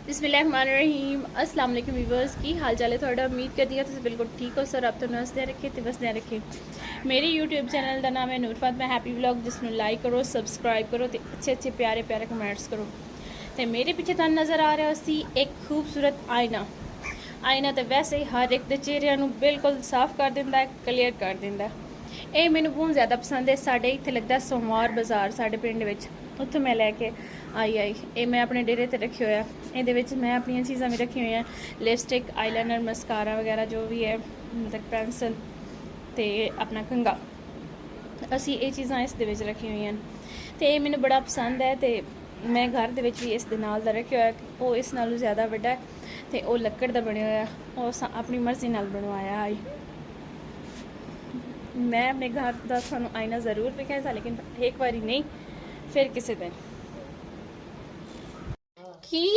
बिस्मिल्लाहिर्रहमानिर्रहीम अस्सलाम वालेकुम व्यूअर्स की हाल चाल है थोड़ा उम्मीद करती है तुम बिल्कुल ठीक हो सर आप तो हंसदे रखे तो बसदे रखे मेरे यूट्यूब चैनल का नाम है नूर फातिमा हैप्पी व्लॉग जिसमें लाइक करो सबसक्राइब करो तो अच्छे अच्छे प्यारे प्यारे कमेंट्स करो तो मेरे पीछे तुहानू नज़र आ रहा सी एक खूबसूरत आईना तो वैसे ही हर एक दे चेहरे बिल्कुल साफ कर दिंदा है क्लीयर कर दिंदा है ਇਹ ਮੈਨੂੰ ਬਹੁਤ ਜ਼ਿਆਦਾ ਪਸੰਦ ਹੈ ਸਾਡੇ ਇੱਥੇ ਲੱਗਦਾ ਸੋਮਵਾਰ ਬਾਜ਼ਾਰ ਸਾਡੇ ਪਿੰਡ ਵਿੱਚ ਉੱਥੋਂ ਮੈਂ ਲੈ ਕੇ ਆਈ ਇਹ ਮੈਂ ਆਪਣੇ ਡੇਰੇ ਤੇ ਰੱਖਿਆ ਹੋਇਆ ਇਹਦੇ ਵਿੱਚ ਮੈਂ ਆਪਣੀਆਂ ਚੀਜ਼ਾਂ ਵੀ ਰੱਖੀਆਂ ਹੋਈਆਂ ਲਿਪਸਟਿਕ ਆਈਲਾਈਨਰ ਮਸਕਾਰਾ ਵਗੈਰਾ ਜੋ ਵੀ ਹੈ ਮਤਲਬ ਪੈਨਸਲ ਤੇ ਆਪਣਾ ਕੰਘਾ ਅਸੀਂ ਇਹ ਚੀਜ਼ਾਂ ਇਸ ਦੇ ਵਿੱਚ ਰੱਖੀਆਂ ਹੋਈਆਂ ਤੇ ਇਹ ਮੈਨੂੰ ਬੜਾ ਪਸੰਦ ਹੈ ਤੇ ਮੈਂ ਘਰ ਦੇ ਵਿੱਚ ਵੀ ਇਸ ਦੇ ਨਾਲ ਦਾ ਰੱਖਿਆ ਹੋਇਆ ਉਹ ਇਸ ਨਾਲੋਂ ਜ਼ਿਆਦਾ ਵੱਡਾ ਹੈ ਤੇ ਉਹ ਲੱਕੜ ਦਾ ਬਣਿਆ ਹੋਇਆ ਉਹ ਆਪਣੀ ਮਰਜ਼ੀ ਨਾਲ ਬਣਵਾਇਆ ਹੈ मैं अपने घर का थानू आईना जरूर दिखाया था लेकिन एक बारी नहीं फिर किसी दिन की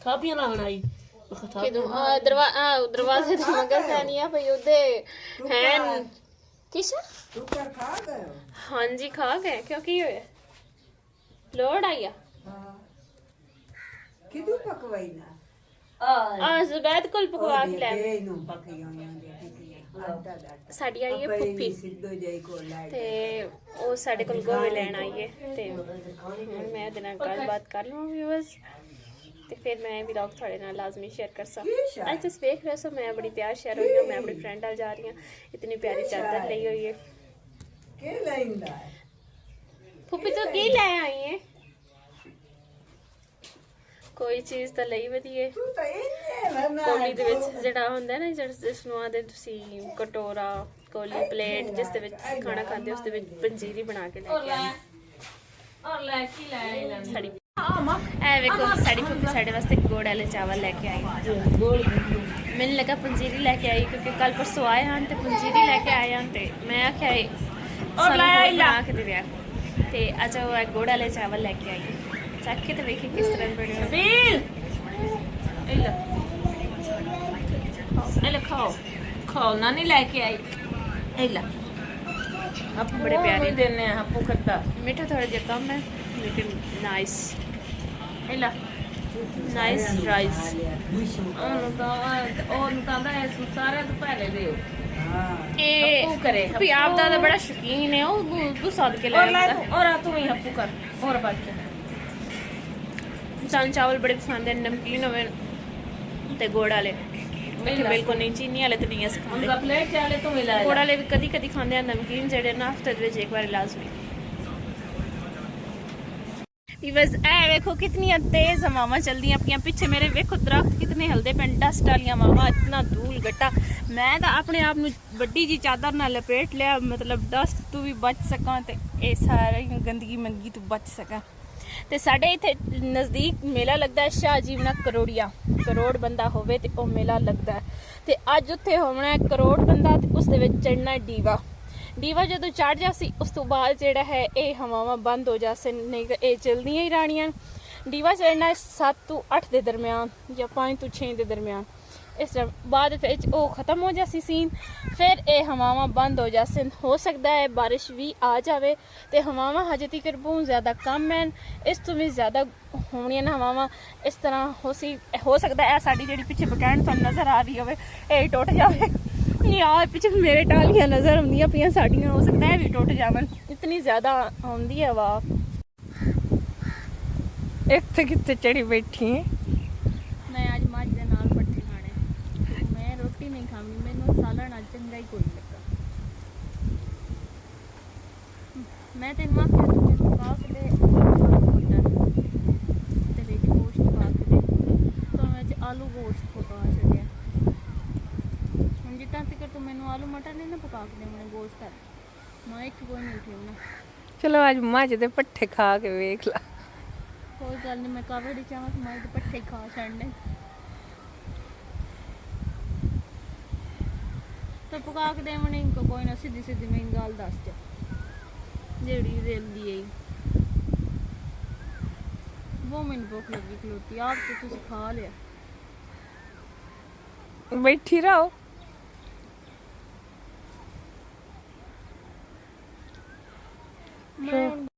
खाबियां ना बनाई दरवाजे तो मगर है नहीं भाई उदे हैं किस तू कर खा गए हाँ जी खा गए क्यों की होए लोड आई हां किदू पकवाई ना जुबैद कोल पकवा के ले ਇਹਨੂੰ ਪੱਕੀਆਂ ਹੁੰਦੀਆਂ ਸਾਡੀ ਆਈ ਹੈ ਪੁੱਪੀ ਤੇ ਉਹ ਸਾਡੇ ਕੋਲ ਗੋਵੇ ਲੈਣ ਆਈ ਹੈ ਤੇ ਹੁਣ ਮੈਂ ਇਹਦੇ ਨਾਲ ਗੱਲਬਾਤ ਕਰ ਲਵਾਂ ਵਿਊਅਰਸ ਤੇ ਫਿਰ ਮੈਂ ਵਲੌਗ ਤੁਹਾਡੇ ਨਾਲ ਲਾਜ਼ਮੀ ਸ਼ੇਅਰ ਕਰ ਸਕਾਂ ਅੱਜ ਤੁਸੀਂ ਵੇਖ ਰਹੇ ਹੋ ਮੈਂ ਬੜੀ ਪਿਆਰ ਸ਼ੇਅਰ ਹੋਈ ਹਾਂ ਮੈਂ ਆਪਣੀ ਫਰੈਂਡ ਨਾਲ ਜਾ ਰਹੀ ਹਾਂ ਇਤਨੀ ਪਿਆਰੀ ਚਾਦਰ ਲਈ ਹੋਈ ਹੈ ਕੀ ਲੈਂਦਾ ਪੁੱਪੀ ਤੋਂ ਕੀ ਲੈ ਆਈ ਹੈ ਕੋਈ ਚੀਜ਼ ਤਾਂ ਲਈ ਵਧੀਆ ਤੂੰ ਤਾਂ ਇਹਨੇ ਕੋਲੀ ਦੇ ਵਿੱਚ ਜਿਹੜਾ ਹੁੰਦਾ ਨਾ ਜਿਸ ਨੂੰ ਆਦੇ ਤੁਸੀਂ ਕਟੋਰਾ ਕੋਲੀ ਪਲੇਟ ਜਿਸ ਦੇ ਵਿੱਚ ਖਾਣਾ ਖਾਂਦੇ ਉਸ ਦੇ ਵਿੱਚ ਪੰਜੀਰੀ ਬਣਾ ਕੇ ਲੈ ਕੇ ਆਏ और ले की ले ਸਾਡੀ ਇਹ ਵੇਖੋ ਸਾਡੀ ਪੁੱਪੀ ਸਾਡੇ ਵਾਸਤੇ ਗੁੜ ਵਾਲੇ ਚਾਵਲ ਲੈ ਕੇ ਆਈ ਮੈਨੂੰ ਲੱਗਾ ਪੰਜੀਰੀ ਲੈ ਕੇ ਆਈ ਕਿਉਂਕਿ ਕੱਲ ਪਰਸੋਂ ਆਏ ਹਨ ਤੇ ਪੰਜੀਰੀ ਲੈ ਕੇ ਆਏ ਹਨ ਤੇ ਮੈਂ ਆਖਿਆ ਔਰ ਲੈ ਆਈ ਲਾ ਕੇ ਦੇ ਦਿਆ ਤੇ ਅੱਜ ਉਹ ਗੁੜ ਵਾਲੇ ਚਾਵਲ ਲੈ ਕੇ ਆਈ ਚੱਕ ਕੇ ਤੇ ਵੇਖੀ ਕਿਸ ਤਰ੍ਹਾਂ ਬਣੇ बील इला इला खाओ नानी लेके आई इला आप बड़े प्यारे देने हैं आपको खट्टा मीठा थोड़ा जिहा कम है लेकिन नाइस इला नाइस राइस ਉਹਨੂੰ ਕਹਿੰਦਾ ਹੈ ਸਾਰੇ ਤੋਂ ਪਹਿਲੇ ਦਿਓ ਇਹ ਹੱਪੂ ਕਰੇ ਵੀ ਆਪ ਦਾ ਤਾਂ ਬੜਾ ਸ਼ੌਕੀਨ ਹੈ ਉਹ ਸਾਦ ਕੇ ਲੈ और ला ਆਉਂਦਾ और तू ही हप्पू कर और बच्चे ਸਾਨੂੰ ਚਾਵਲ ਬੜੇ ਪਸੰਦ ਹੈ ਨਮਕੀਨ ਹੋਵੇ ਤੇ ਗੁੜ ਵਾਲੇ ਮਿੱਠੇ ਬਿਲਕੁਲ ਨਹੀਂ ਚੀਨੀ ਵਾਲੇ ਤੇ ਨਹੀਂ ਅਸੀਂ ਖਾਂਦੇ उनका प्लेट चाले तू मिला ਗੁੜ ਵਾਲੇ ਵੀ ਕਦੀ ਕਦੀ ਖਾਂਦੇ ਆ ਨਮਕੀਨ ਜਿਹੜੇ ਨਾ ਹਫਤੇ ਦੇ ਵਿੱਚ ਇੱਕ ਵਾਰ ਲਾਜ਼ਮੀ ਬਸ ਇਹ ਵੇਖੋ ਕਿਤਨੀਆਂ ਤੇਜ਼ ਹਵਾਵਾਂ ਚਲਦੀਆਂ ਪਈਆਂ ਪਿੱਛੇ ਮੇਰੇ ਵੇਖੋ ਦਰਖਤ ਕਿਤਨੇ ਹਲਦੇ ਪੈਣ ਡਸਟ ਵਾਲੀਆਂ ਹਵਾਵਾਂ ਇਤਨਾ ਧੂਲ ਗੱਟਾ ਮੈਂ ਤਾਂ ਆਪਣੇ ਆਪ ਨੂੰ ਵੱਡੀ ਜੀ ਚਾਦਰ ਨਾਲ ਲਪੇਟ ਲਿਆ ਮਤਲਬ ਡਸਟ ਤੋਂ ਵੀ ਬਚ ਸਕਾਂ ਤੇ ਇਹ ਸਾਰੀ ਗੰਦਗੀ ਮੰਦਗੀ ਤੋਂ ਬਚ ਸਕਾਂ ਤੇ ਸਾਡੇ ਇੱਥੇ ਨਜ਼ਦੀਕ ਮੇਲਾ ਲੱਗਦਾ ਹੈ ਸ਼ਾਹ ਜੀਵਨਾ ਕਰੋੜ ਬੰਦਾ ਹੋਵੇ ਤੇ ਉਹ ਮੇਲਾ ਲੱਗਦਾ ਹੈ ਤੇ ਅੱਜ ਉੱਥੇ ਹੋਣਾ ਕਰੋੜ ਬੰਦਾ ਤੇ ਉਸ ਦੇ ਵਿੱਚ ਚੜਨਾ ਡੀਵਾ ਜਦੋਂ ਚੜ ਜਾਸੀ ਉਸ ਤੋਂ ਬਾਅਦ ਜਿਹੜਾ ਹੈ ਇਹ ਹਵਾਵਾਂ ਬੰਦ ਹੋ ਜਾਸਨ ਨਹੀਂ ਇਹ ਚਲਦੀਆਂ ਹੀ ਰਹਿਣੀਆਂ ਡੀਵਾ ਚੜਨਾ 7 ਤੋਂ 8 ਦੇ ਦਰਮਿਆਨ ਜਾਂ 5 ਤੋਂ 6 ਦੇ ਦਰਮਿਆਨ ਇਸ ਤਰ੍ਹਾਂ ਬਾਅਦ ਵਿੱਚ ਉਹ ਖਤਮ ਹੋ ਜਾਸੀ ਸੀਨ ਫਿਰ ਇਹ ਹਵਾਵਾਂ ਬੰਦ ਹੋ ਜਾਸਨ ਹੋ ਸਕਦਾ ਹੈ ਬਾਰਿਸ਼ ਵੀ ਆ ਜਾਵੇ ਤੇ ਹਵਾਵਾਂ ਹਜੇ ਤੱਕ ਬਹੁਤ ਜ਼ਿਆਦਾ ਕਮ ਹਨ ਇਸ ਤੋਂ ਵੀ ਜ਼ਿਆਦਾ ਹੋਣੀਆਂ ਨੇ ਹਵਾਵਾਂ ਇਸ ਤਰ੍ਹਾਂ ਹੋ ਸਕਦਾ ਹੈ ਸਾਡੀ ਜਿਹੜੀ ਪਿੱਛੇ ਬਕੈਂਡ ਤੁਹਾਨੂੰ ਨਜ਼ਰ ਆ ਰਹੀ ਹੋਵੇ ਇਹ ਟੁੱਟ ਜਾਵੇ यार पीछे मेरे टालियां नजर आਉਂਦੀਆਂ ਪਈਆਂ ਸਾਡੀਆਂ ਹੋ ਸਕਦਾ ਹੈ ਵੀ ਟੁੱਟ ਜਾਵਣ ਇਤਨੀ ਜ਼ਿਆਦਾ ਆਉਂਦੀ ਹੈ ਹਵਾ ਇੱਥੇ ਕਿੱਥੇ ਚੜੀ ਬੈਠੀ ਹੈ ਮੈਂ ਅੱਜ ਮੱਝ ਦੇ ਨਾਲ ਪੱਠੇ ਖਾਣੇ ਮੈਂ ਰੋਟੀ ਨਹੀਂ ਖਾਣੀ ਮੈਨੂੰ ਸਾਲਣ ਅੱਜ ਚੰਗਾ ਹੀ ਕੋਈ ਲੱਗਾ ਮੈਂ ਤੈਨੂੰ ਆਖਿਆ ਤੂੰ ਪਕਾ ਕੇ ਦੇ ਤੇ ਵਿੱਚ ਗੋਸ਼ਤ ਪਾ ਕੇ ਦੇ ਤਾਂ ਵਿੱਚ ਆਲੂ ਗੋਸ਼ਤ ਪਕਾ ਛੱਡਿਆ ਜਿੱਦਾਂ ਤੱਕ ਤੂੰ ਮੈਨੂੰ ਆਲੂ ਮਟਰ ਨਹੀਂ ਨਾ ਪਕਾ ਕੇ ਦੇਵਣੇ ਗੋਸ਼ਤ ਕਰ ਮੈਂ ਇੱਕ ਕੋਈ ਨਹੀਂ ਉਠੇਉਣਾ ਚਲੋ ਅੱਜ ਮੱਝ ਦੇ ਪੱਠੇ ਖਾ ਕੇ ਵੇਖ ਲਾ ਕੋਈ ਗੱਲ ਨਹੀਂ ਮੈਂ ਕਾਵੇ ਦੀ ਚਾਹਾਂ ਮੱਝ ਦੇ ਪੱਠੇ ਖਾ ਛੱਡਨੇ ਤੇ ਪਕਾ ਕੇ ਦੇਵਣੇ ਕੋਈ ਨਾ ਸਿੱਧੀ ਮੈਨੂੰ ਗੱਲ ਦੱਸ ਚ ਜਿਹੜੀ ਰੇਲਦੀ ਹੈ ਉਹ ਮੈਨੂੰ ਭੁੱਖ ਲੱਗੀ ਖਲੋਤੀ ਆਪ ਤੇ ਤੁਸੀਂ ਖਾ ਲਿਆ ਬੈਠੀ ਰਹੋ मैं